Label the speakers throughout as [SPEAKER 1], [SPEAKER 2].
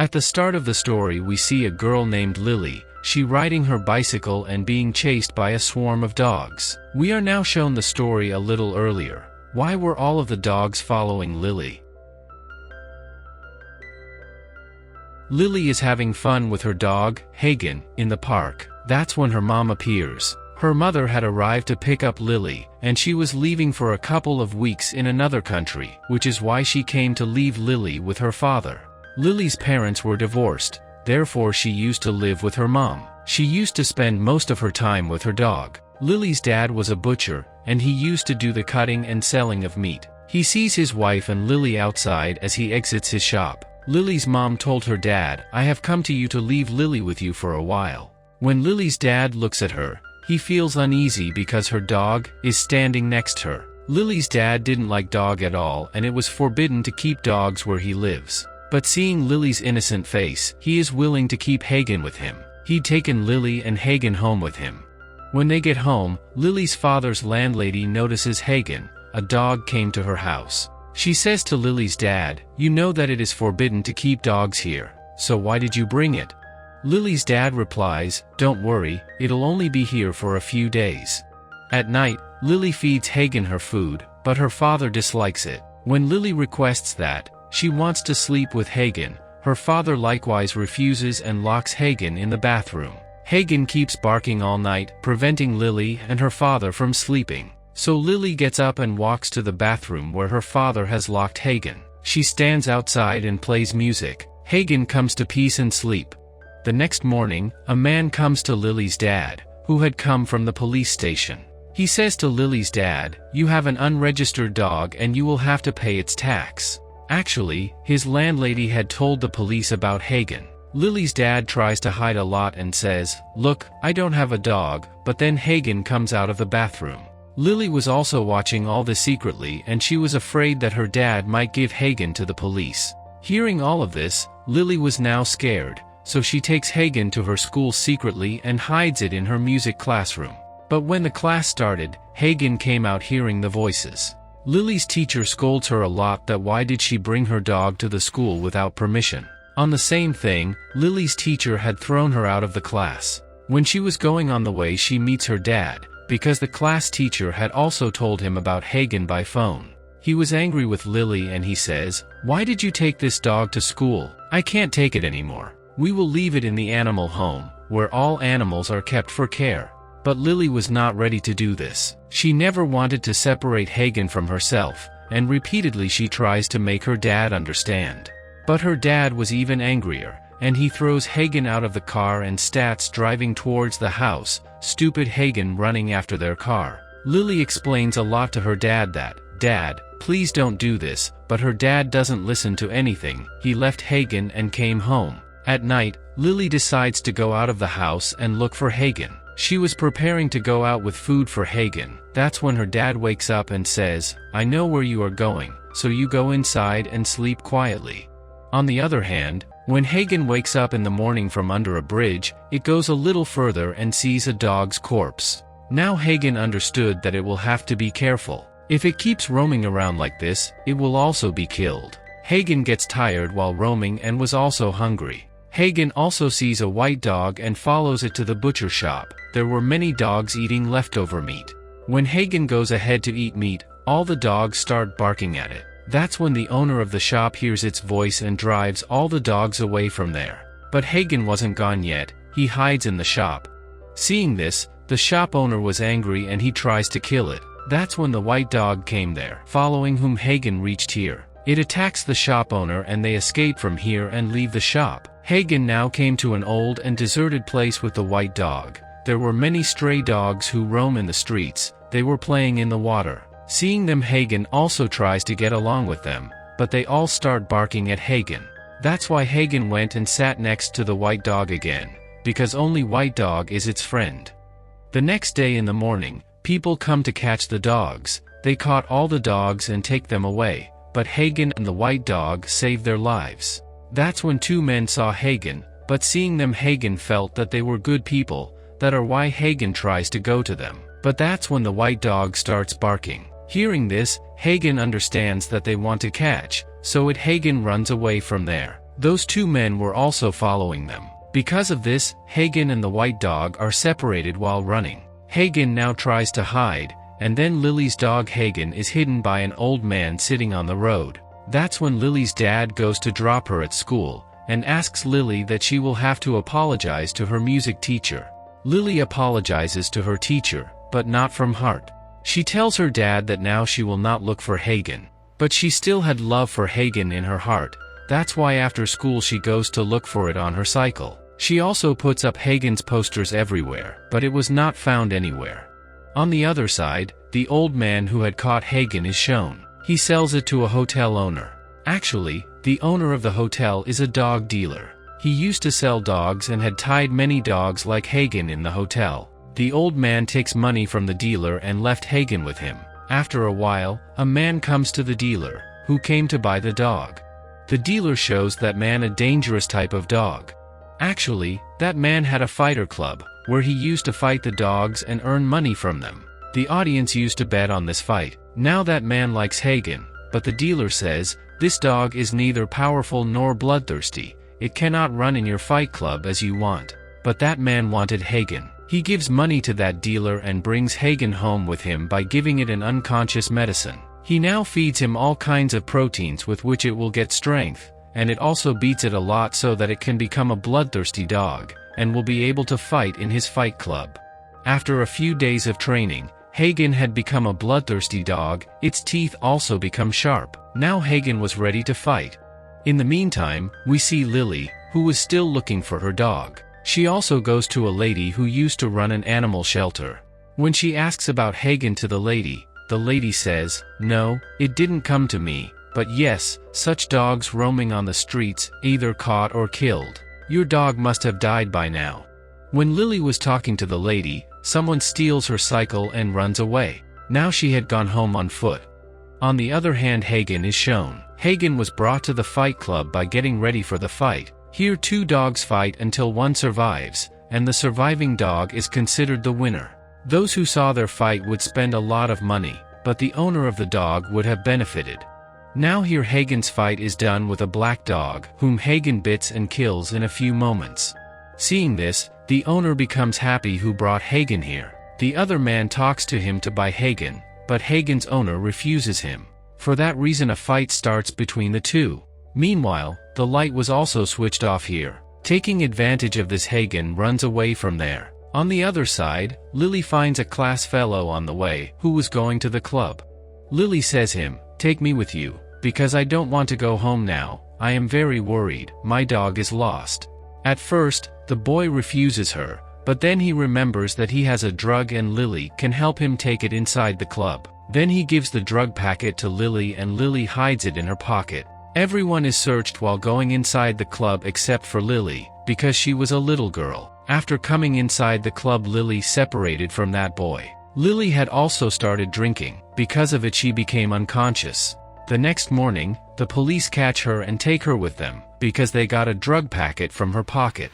[SPEAKER 1] At the start of the story we see a girl named Lili, she riding her bicycle and being chased by a swarm of dogs. We are now shown the story a little earlier. Why were all of the dogs following Lili? Lili is having fun with her dog, Hagen, in the park. That's when her mom appears. Her mother had arrived to pick up Lili, and she was leaving for a couple of weeks in another country, which is why she came to leave Lili with her father. Lili's parents were divorced, therefore she used to live with her mom. She used to spend most of her time with her dog. Lili's dad was a butcher, and he used to do the cutting and selling of meat. He sees his wife and Lili outside as he exits his shop. Lili's mom told her dad, "I have come to you to leave Lili with you for a while." When Lili's dad looks at her, he feels uneasy because her dog is standing next to her. Lili's dad didn't like dog at all, and it was forbidden to keep dogs where he lives. But seeing Lili's innocent face, he is willing to keep Hagen with him. He'd taken Lili and Hagen home with him. When they get home, Lili's father's landlady notices Hagen. A dog came to her house. She says to Lili's dad, "You know that it is forbidden to keep dogs here, so why did you bring it?" Lili's dad replies, "Don't worry, it'll only be here for a few days." At night, Lili feeds Hagen her food, but her father dislikes it. When Lili requests that she wants to sleep with Hagen, her father likewise refuses and locks Hagen in the bathroom. Hagen keeps barking all night, preventing Lili and her father from sleeping. So Lili gets up and walks to the bathroom where her father has locked Hagen. She stands outside and plays music. Hagen comes to peace and sleep. The next morning, a man comes to Lili's dad, who had come from the police station. He says to Lili's dad, "You have an unregistered dog and you will have to pay its tax." Actually, his landlady had told the police about Hagen. Lili's dad tries to hide a lot and says, "Look, I don't have a dog," but then Hagen comes out of the bathroom. Lili was also watching all this secretly and she was afraid that her dad might give Hagen to the police. Hearing all of this, Lili was now scared, so she takes Hagen to her school secretly and hides it in her music classroom. But when the class started, Hagen came out hearing the voices. Lili's teacher scolds her a lot that why did she bring her dog to the school without permission. On the same thing, Lili's teacher had thrown her out of the class. When she was going on the way she meets her dad, because the class teacher had also told him about Hagen by phone. He was angry with Lili and he says, "Why did you take this dog to school? I can't take it anymore. We will leave it in the animal home, where all animals are kept for care." But Lili was not ready to do this. She never wanted to separate Hagen from herself, and repeatedly she tries to make her dad understand. But her dad was even angrier, and he throws Hagen out of the car and starts driving towards the house, stupid Hagen running after their car. Lili explains a lot to her dad that, "Dad, please don't do this," but her dad doesn't listen to anything. He left Hagen and came home. At night, Lili decides to go out of the house and look for Hagen. She was preparing to go out with food for Hagen. That's when her dad wakes up and says, "I know where you are going, so you go inside and sleep quietly." On the other hand, when Hagen wakes up in the morning from under a bridge, it goes a little further and sees a dog's corpse. Now Hagen understood that it will have to be careful. If it keeps roaming around like this, it will also be killed. Hagen gets tired while roaming and was also hungry. Hagen also sees a white dog and follows it to the butcher shop. There were many dogs eating leftover meat. When Hagen goes ahead to eat meat, all the dogs start barking at it. That's when the owner of the shop hears its voice and drives all the dogs away from there. But Hagen wasn't gone yet, he hides in the shop. Seeing this, the shop owner was angry and he tries to kill it. That's when the white dog came there, following whom Hagen reached here. It attacks the shop owner and they escape from here and leave the shop. Hagen now came to an old and deserted place with the white dog. There were many stray dogs who roam in the streets. They were playing in the water. Seeing them, Hagen also tries to get along with them, but they all start barking at Hagen. That's why Hagen went and sat next to the white dog again, because only white dog is its friend. The next day in the morning, people come to catch the dogs. They caught all the dogs and take them away, but Hagen and the white dog saved their lives. That's when two men saw Hagen, but seeing them Hagen felt that they were good people, that are why Hagen tries to go to them. But that's when the white dog starts barking. Hearing this, Hagen understands that they want to catch, so Hagen runs away from there. Those two men were also following them. Because of this, Hagen and the white dog are separated while running. Hagen now tries to hide, and then Lili's dog Hagen is hidden by an old man sitting on the road. That's when Lili's dad goes to drop her at school, and asks Lili that she will have to apologize to her music teacher. Lili apologizes to her teacher, but not from heart. She tells her dad that now she will not look for Hagen. But she still had love for Hagen in her heart. That's why after school she goes to look for it on her cycle. She also puts up Hagen's posters everywhere, but it was not found anywhere. On the other side, the old man who had caught Hagen is shown. He sells it to a hotel owner. Actually, the owner of the hotel is a dog dealer. He used to sell dogs and had tied many dogs like Hagen in the hotel. The old man takes money from the dealer and left Hagen with him. After a while, a man comes to the dealer, who came to buy the dog. The dealer shows that man a dangerous type of dog. Actually, that man had a fighter club, where he used to fight the dogs and earn money from them. The audience used to bet on this fight. Now that man likes Hagen, but the dealer says, this dog is neither powerful nor bloodthirsty. It cannot run in your fight club as you want. But that man wanted Hagen. He gives money to that dealer and brings Hagen home with him by giving it an unconscious medicine. He now feeds him all kinds of proteins with which it will get strength, and it also beats it a lot so that it can become a bloodthirsty dog, and will be able to fight in his fight club. After a few days of training, Hagen had become a bloodthirsty dog. Its teeth also become sharp. Now Hagen was ready to fight. In the meantime, we see Lili, who was still looking for her dog. She also goes to a lady who used to run an animal shelter. When she asks about Hagen to the lady says, no, it didn't come to me, but yes, such dogs roaming on the streets, either caught or killed. Your dog must have died by now. When Lili was talking to the lady, someone steals her cycle and runs away. Now she had gone home on foot. On the other hand, Hagen is shown. Hagen was brought to the fight club by getting ready for the fight. Here two dogs fight until one survives, and the surviving dog is considered the winner. Those who saw their fight would spend a lot of money, but the owner of the dog would have benefited. Now here Hagen's fight is done with a black dog, whom Hagen bits and kills in a few moments. Seeing this, the owner becomes happy who brought Hagen here. The other man talks to him to buy Hagen, but Hagen's owner refuses him. For that reason a fight starts between the two. Meanwhile, the light was also switched off here. Taking advantage of this, Hagen runs away from there. On the other side, Lili finds a class fellow on the way, who was going to the club. Lili says him, take me with you, because I don't want to go home now. I am very worried, my dog is lost. At first, the boy refuses her, but then he remembers that he has a drug and Lili can help him take it inside the club. Then he gives the drug packet to Lili and Lili hides it in her pocket. Everyone is searched while going inside the club except for Lili, because she was a little girl. After coming inside the club, Lili separated from that boy. Lili had also started drinking. Because of it she became unconscious. The next morning, the police catch her and take her with them, because they got a drug packet from her pocket.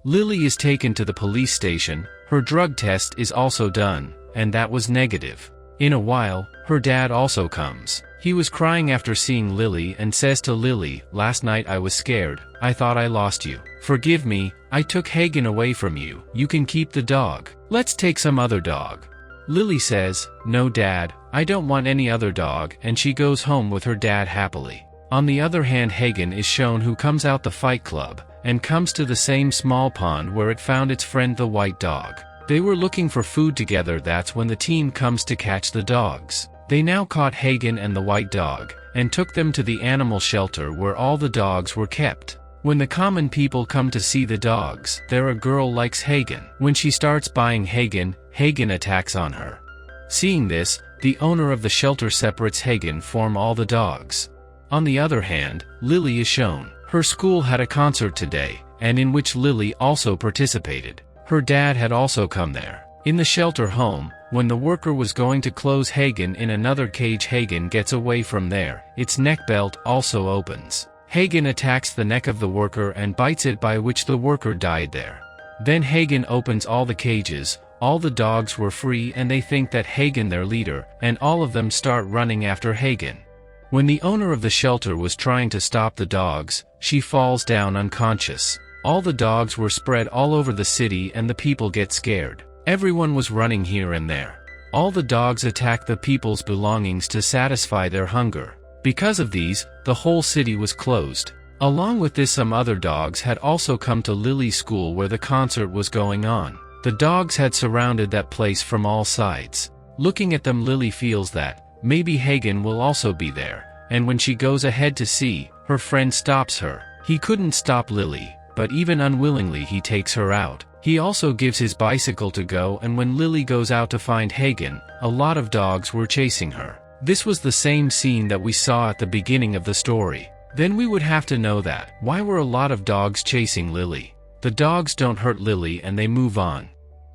[SPEAKER 1] Lili is taken to the police station. Her drug test is also done, and that was negative. In a while, her dad also comes. He was crying after seeing Lili and says to Lili, last night I was scared, I thought I lost you. Forgive me, I took Hagen away from you. You can keep the dog. Let's take some other dog. Lili says, no dad, I don't want any other dog, and she goes home with her dad happily. On the other hand, Hagen is shown who comes out the fight club, and comes to the same small pond where it found its friend the white dog. They were looking for food together. That's when the team comes to catch the dogs. They now caught Hagen and the white dog, and took them to the animal shelter where all the dogs were kept. When the common people come to see the dogs, there a girl likes Hagen. When she starts buying Hagen, Hagen attacks on her. Seeing this, the owner of the shelter separates Hagen from all the dogs. On the other hand, Lili is shown. Her school had a concert today, and in which Lili also participated. Her dad had also come there. In the shelter home, when the worker was going to close Hagen in another cage, Hagen gets away from there. Its neck belt also opens. Hagen attacks the neck of the worker and bites it, by which the worker died there. Then Hagen opens all the cages. All the dogs were free and they think that Hagen their leader, and all of them start running after Hagen. When the owner of the shelter was trying to stop the dogs, she falls down unconscious. All the dogs were spread all over the city and the people get scared. Everyone was running here and there. All the dogs attack the people's belongings to satisfy their hunger. Because of these, the whole city was closed. Along with this, some other dogs had also come to Lili's school where the concert was going on. The dogs had surrounded that place from all sides. Looking at them, Lili feels that maybe Hagen will also be there, and when she goes ahead to see, her friend stops her. He couldn't stop Lili, but even unwillingly he takes her out. He also gives his bicycle to go, and when Lili goes out to find Hagen, a lot of dogs were chasing her. This was the same scene that we saw at the beginning of the story. Then we would have to know that, why were a lot of dogs chasing Lili? The dogs don't hurt Lili and they move on.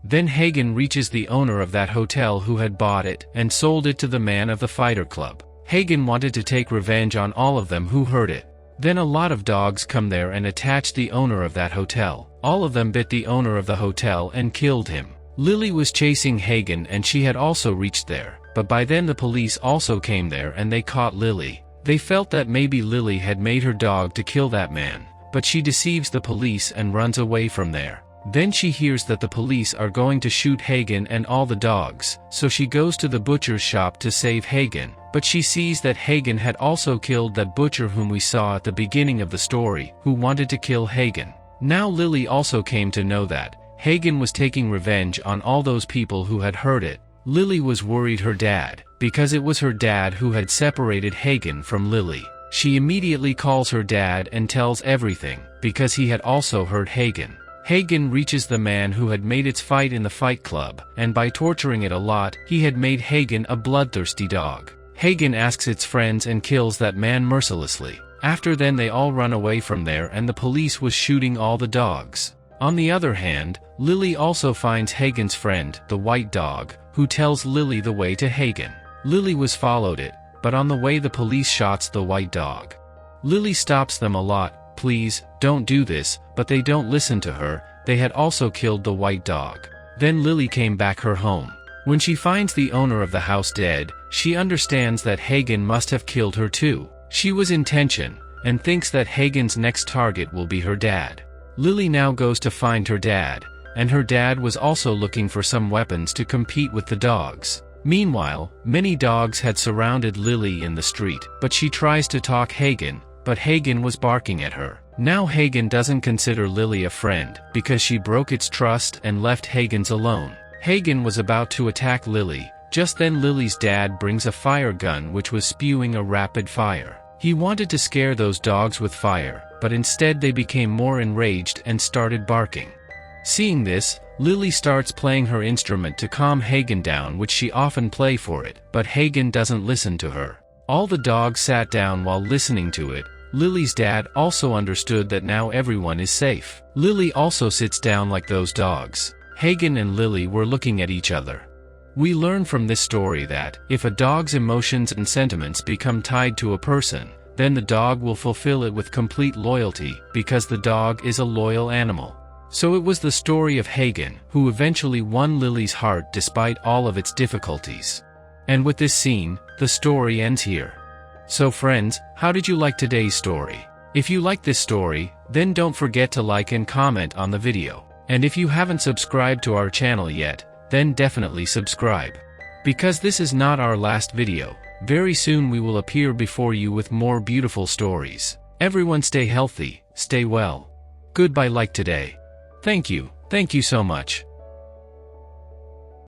[SPEAKER 1] Then Hagen reaches the owner of that hotel who had bought it and sold it to the man of the fighter club. Hagen wanted to take revenge on all of them who heard it. Then a lot of dogs come there and attach the owner of that hotel. All of them bit the owner of the hotel and killed him. Lili was chasing Hagen and she had also reached there, but by then the police also came there and they caught Lili. They felt that maybe Lili had made her dog to kill that man, but she deceives the police and runs away from there. Then she hears that the police are going to shoot Hagen and all the dogs, so she goes to the butcher's shop to save Hagen, but she sees that Hagen had also killed that butcher whom we saw at the beginning of the story, who wanted to kill Hagen. Now Lili also came to know that Hagen was taking revenge on all those people who had heard it. Lili was worried her dad, because it was her dad who had separated Hagen from Lili. She immediately calls her dad and tells everything, because he had also heard Hagen. Hagen reaches the man who had made its fight in the fight club, and by torturing it a lot, he had made Hagen a bloodthirsty dog. Hagen asks its friends and kills that man mercilessly. After then they all run away from there and the police was shooting all the dogs. On the other hand, Lili also finds Hagen's friend, the white dog, who tells Lili the way to Hagen. Lili was followed it, but on the way the police shots the white dog. Lili stops them a lot, please, don't do this, but they don't listen to her. They had also killed the white dog. Then Lili came back her home. When she finds the owner of the house dead, she understands that Hagen must have killed her too. She was in tension, and thinks that Hagen's next target will be her dad. Lili now goes to find her dad, and her dad was also looking for some weapons to compete with the dogs. Meanwhile, many dogs had surrounded Lili in the street, but she tries to talk Hagen, but Hagen was barking at her. Now Hagen doesn't consider Lili a friend, because she broke its trust and left Hagen's alone. Hagen was about to attack Lili. Just then Lili's dad brings a fire gun which was spewing a rapid fire. He wanted to scare those dogs with fire, but instead they became more enraged and started barking. Seeing this, Lili starts playing her instrument to calm Hagen down, which she often play for it, but Hagen doesn't listen to her. All the dogs sat down while listening to it. Lili's dad also understood that now everyone is safe. Lili also sits down like those dogs. Hagen and Lili were looking at each other. We learn from this story that, if a dog's emotions and sentiments become tied to a person, then the dog will fulfill it with complete loyalty, because the dog is a loyal animal. So it was the story of Hagen, who eventually won Lili's heart despite all of its difficulties. And with this scene, the story ends here. So friends, how did you like today's story? If you like this story, then don't forget to like and comment on the video. And if you haven't subscribed to our channel yet, then definitely subscribe. Because this is not our last video, very soon we will appear before you with more beautiful stories. Everyone stay healthy, stay well. Goodbye like today. Thank you so much.